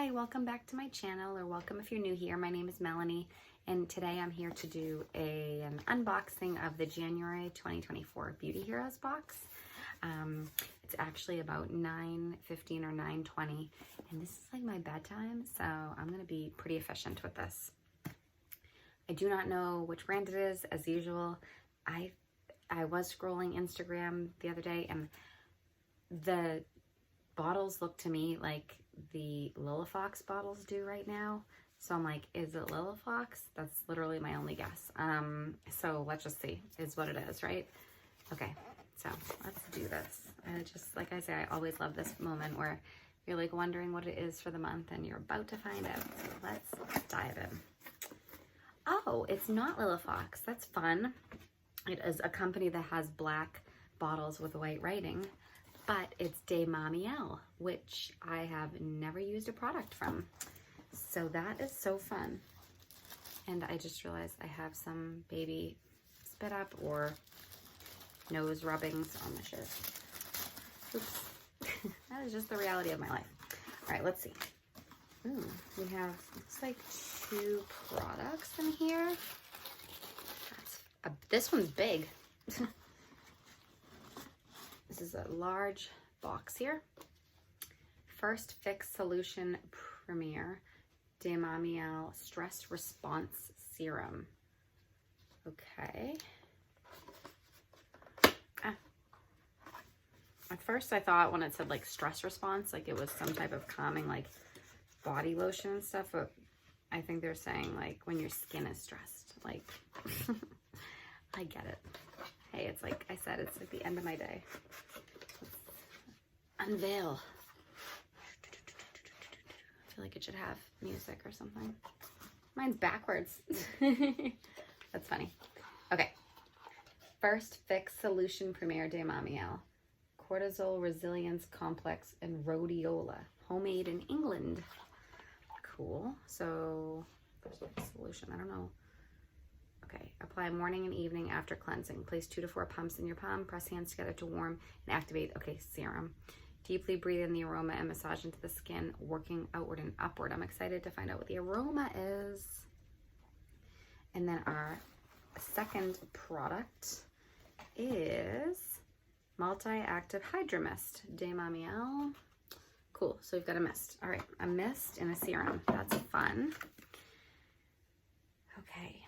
Hi, welcome back to my channel, or welcome if you're new here. My name is Melanie, and today I'm here to do an unboxing of the January 2024 Beauty Heroes box. It's actually about 9:15 or 9:20, and this is like my bedtime, so I'm going to be pretty efficient with this. I do not know which brand it is, as usual. I was scrolling Instagram the other day, and the bottles look to me like the Lilafox bottles do right now. So I'm like, is it Lilafox? That's literally my only guess. So let's just see, is what it is, right? Okay, so let's do this. And just like I say, I always love this moment where you're like wondering what it is for the month and you're about to find out. So let's dive in. Oh, it's not Lilafox. That's fun. It is a company that has black bottles with white writing, but it's De Mamiel, which I have never used a product from. So that is so fun. And I just realized I have some baby spit up or nose rubbings on my shirt. Oops. That is just the reality of my life. All right, let's see. Ooh, we have, looks like 2 products in here. This one's big. This is a large box here. First Fix Solution Premier De Mamiel Stress Response Serum. Okay. At first I thought when it said like stress response, like it was some type of calming like body lotion and stuff, but I think they're saying like when your skin is stressed. Like, I get it. Hey, it's like I said, it's like the end of my day. Unveil. I feel like it should have music or something. Mine's backwards. That's funny. Okay. First Fix Solution Premier De Mamiel. Cortisol Resilience Complex and Rhodiola. Homemade in England. Cool. So, First Fix Solution. I don't know. Okay, apply morning and evening after cleansing. Place 2 to 4 pumps in your palm. Press hands together to warm and activate. Okay, serum. Deeply breathe in the aroma and massage into the skin, working outward and upward. I'm excited to find out what the aroma is. And then our second product is Multi-Active Hydra Mist. De Mamiel. Cool, so we've got a mist. All right, a mist and a serum. That's fun. Okay.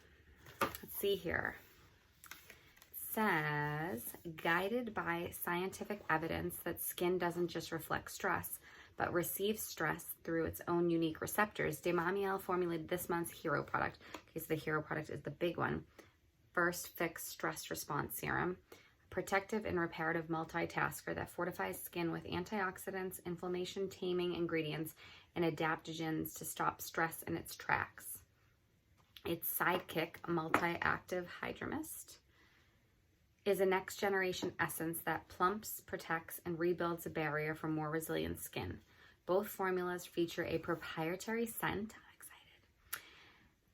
Let's see here. It says, guided by scientific evidence that skin doesn't just reflect stress, but receives stress through its own unique receptors, De Mamiel formulated this month's hero product. Okay, so the hero product is the big one. First Fix Stress Response Serum. Protective and reparative multitasker that fortifies skin with antioxidants, inflammation taming ingredients, and adaptogens to stop stress in its tracks. Its sidekick, Multi-Active Hydra Mist, is a next generation essence that plumps, protects, and rebuilds a barrier for more resilient skin. Both formulas feature a proprietary scent, I'm excited,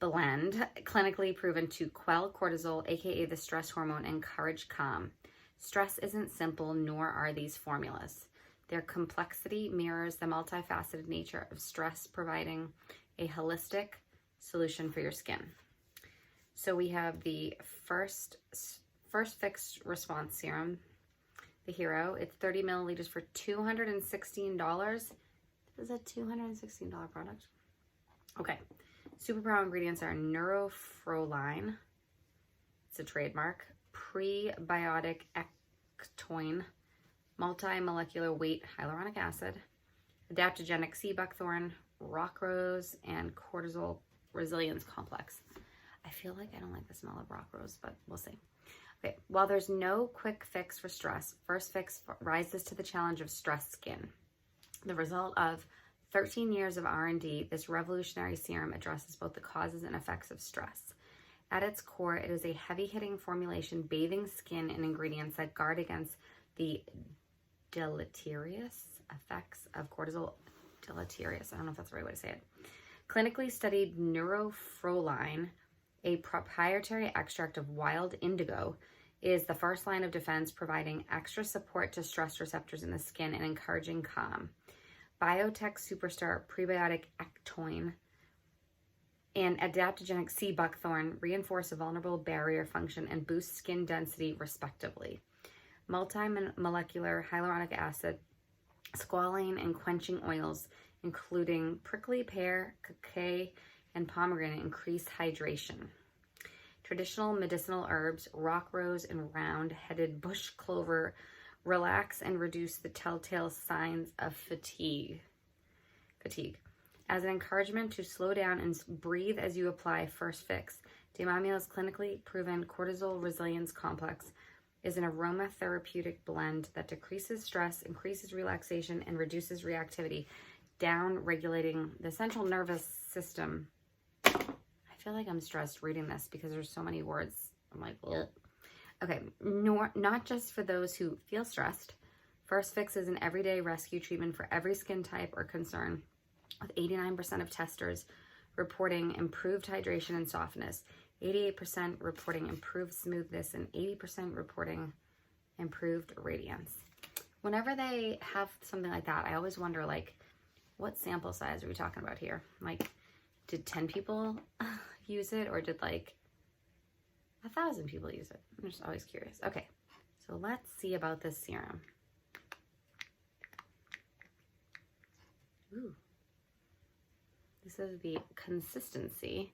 blend, clinically proven to quell cortisol, aka the stress hormone, and encourage calm. Stress isn't simple, nor are these formulas. Their complexity mirrors the multifaceted nature of stress, providing a holistic solution for your skin. So we have the First Fix Response Serum, the hero. It's 30 milliliters for $216. Is that $216 product? Okay. Superpower ingredients are neurofroline. It's a trademark. Prebiotic ectoin, multi-molecular weight hyaluronic acid, adaptogenic sea buckthorn, rock rose, and cortisol resilience complex. I feel like I don't like the smell of rock rose, but we'll see. Okay, while there's no quick fix for stress, First Fix rises to the challenge of stressed skin. The result of 13 years of R&D, this revolutionary serum addresses both the causes and effects of stress. At its core, it is a heavy-hitting formulation bathing skin in ingredients that guard against the deleterious effects of cortisol. Deleterious, I don't know if that's the right way to say it. Clinically studied neurofroline, a proprietary extract of wild indigo, is the first line of defense, providing extra support to stress receptors in the skin and encouraging calm. biotech superstar prebiotic Actoin and adaptogenic sea buckthorn reinforce a vulnerable barrier function and boost skin density respectively. Multi-molecular hyaluronic acid, squalane and quenching oils, including prickly pear, cacao, and pomegranate, increase hydration. Traditional medicinal herbs, rock rose and round-headed bush clover, relax and reduce the telltale signs of fatigue. As an encouragement to slow down and breathe as you apply First Fix, Damamiel's clinically proven cortisol resilience complex is an aromatherapeutic blend that decreases stress, increases relaxation, and reduces reactivity, down regulating the central nervous system. I feel like I'm stressed reading this because there's so many words. I'm like, ugh. Okay, not just for those who feel stressed. First Fix is an everyday rescue treatment for every skin type or concern, with 89% of testers reporting improved hydration and softness, 88% reporting improved smoothness, and 80% reporting improved radiance. Whenever they have something like that, I always wonder, like, what sample size are we talking about here? Like, did 10 people use it, or did like 1,000 people use it? I'm just always curious. Okay, so let's see about this serum. Ooh. This is the consistency.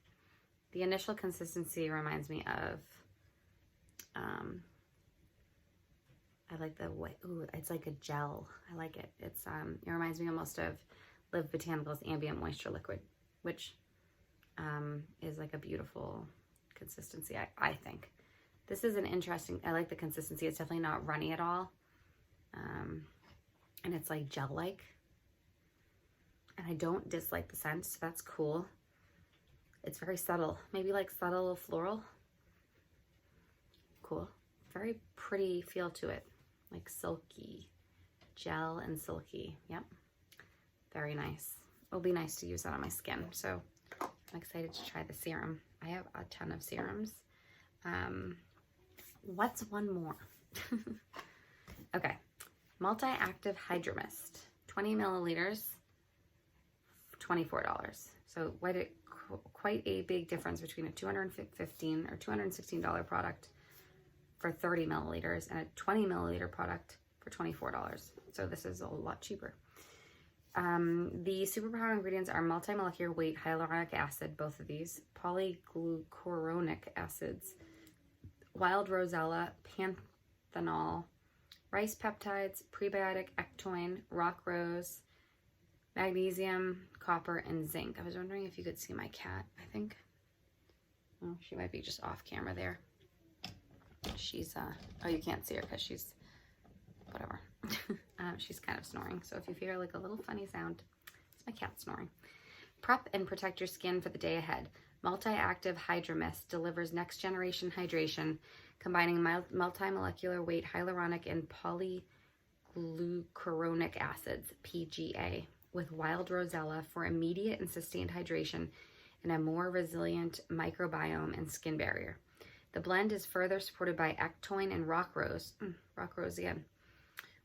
The initial consistency reminds me of, I like the way, ooh, it's like a gel. I like it. It reminds me almost of Live Botanicals Ambient Moisture Liquid, which is like a beautiful consistency, I think. This is an interesting, I like the consistency. It's definitely not runny at all. And it's like gel-like. And I don't dislike the scent, so that's cool. It's very subtle, maybe like subtle floral. Cool. Very pretty feel to it, like silky, gel and silky. Yep, very nice. It'll be nice to use that on my skin, so I'm excited to try the serum. I have a ton of serums. What's one more? Okay, Multi-Active Hydro Mist, 20 milliliters, $24. So quite a big difference between a $215 or $216 product for 30 milliliters and a 20 milliliter product for $24. So this is a lot cheaper. The superpower ingredients are multi-molecular weight hyaluronic acid, both of these, polyglucuronic acids, wild rosella, panthenol, rice peptides, prebiotic Actoin, rock rose, magnesium, copper, and zinc. I was wondering if you could see my cat, I think. Oh, she might be just off camera there. She's, oh, you can't see her because she's, whatever. She's kind of snoring. So if you hear like a little funny sound, it's my cat snoring. Prep and protect your skin for the day ahead. Multi-Active Hydro Mist delivers next generation hydration, combining multi-molecular weight hyaluronic and polyglucuronic acids, PGA, with wild rosella for immediate and sustained hydration and a more resilient microbiome and skin barrier. The blend is further supported by Actoin and rock rose again,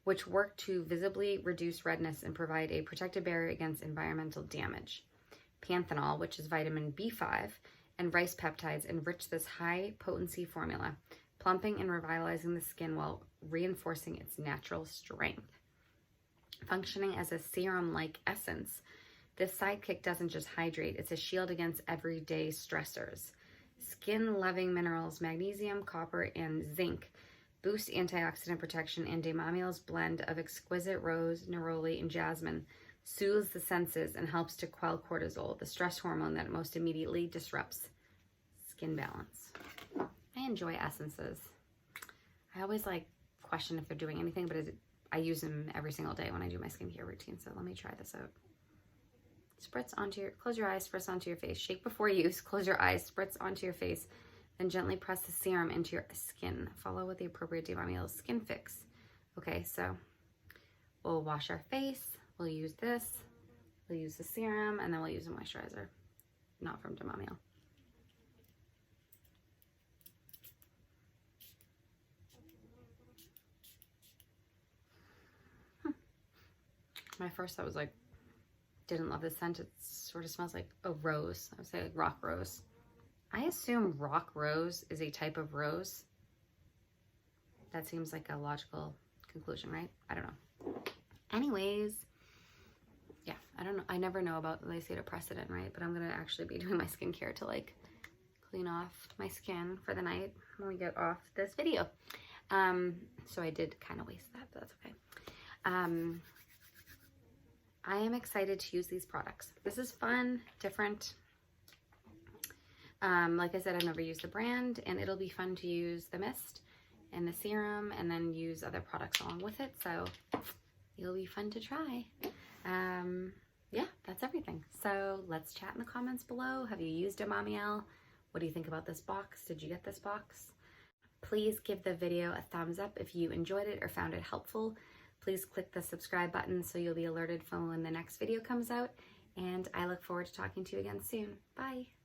which work to visibly reduce redness and provide a protective barrier against environmental damage. Panthenol, which is vitamin B5, and rice peptides enrich this high-potency formula, plumping and revitalizing the skin while reinforcing its natural strength. Functioning as a serum-like essence, this sidekick doesn't just hydrate, it's a shield against everyday stressors. Skin-loving minerals, magnesium, copper, and zinc boost antioxidant protection, and Damamiel's blend of exquisite rose, neroli, and jasmine soothes the senses and helps to quell cortisol, the stress hormone that most immediately disrupts skin balance. I enjoy essences. I always like question if they're doing anything, but I use them every single day when I do my skincare routine. So let me try this out. Spritz onto your, close your eyes, spritz onto your face. Shake before use, close your eyes, spritz onto your face, then gently press the serum into your skin. Follow with the appropriate Damamiel skin fix. Okay, so we'll wash our face. We'll use this. We'll use the serum, and then we'll use a moisturizer. Not from Damamiel. My first thought was like, didn't love the scent. It sort of smells like a rose. I would say like rock rose. I assume rock rose is a type of rose. That seems like a logical conclusion, right? I don't know. Anyways, yeah, I don't know. I never know about, they say, a precedent, right? But I'm going to actually be doing my skincare to like clean off my skin for the night when we get off this video. So I did kind of waste that, but that's okay. I am excited to use these products. This is fun, different. Like I said, I've never used the brand, and it'll be fun to use the mist and the serum and then use other products along with it. So it'll be fun to try. Yeah, that's everything. So let's chat in the comments below. Have you used a Mommy L? What do you think about this box? Did you get this box? Please give the video a thumbs up if you enjoyed it or found it helpful. Please click the subscribe button so you'll be alerted from when the next video comes out. And I look forward to talking to you again soon. Bye.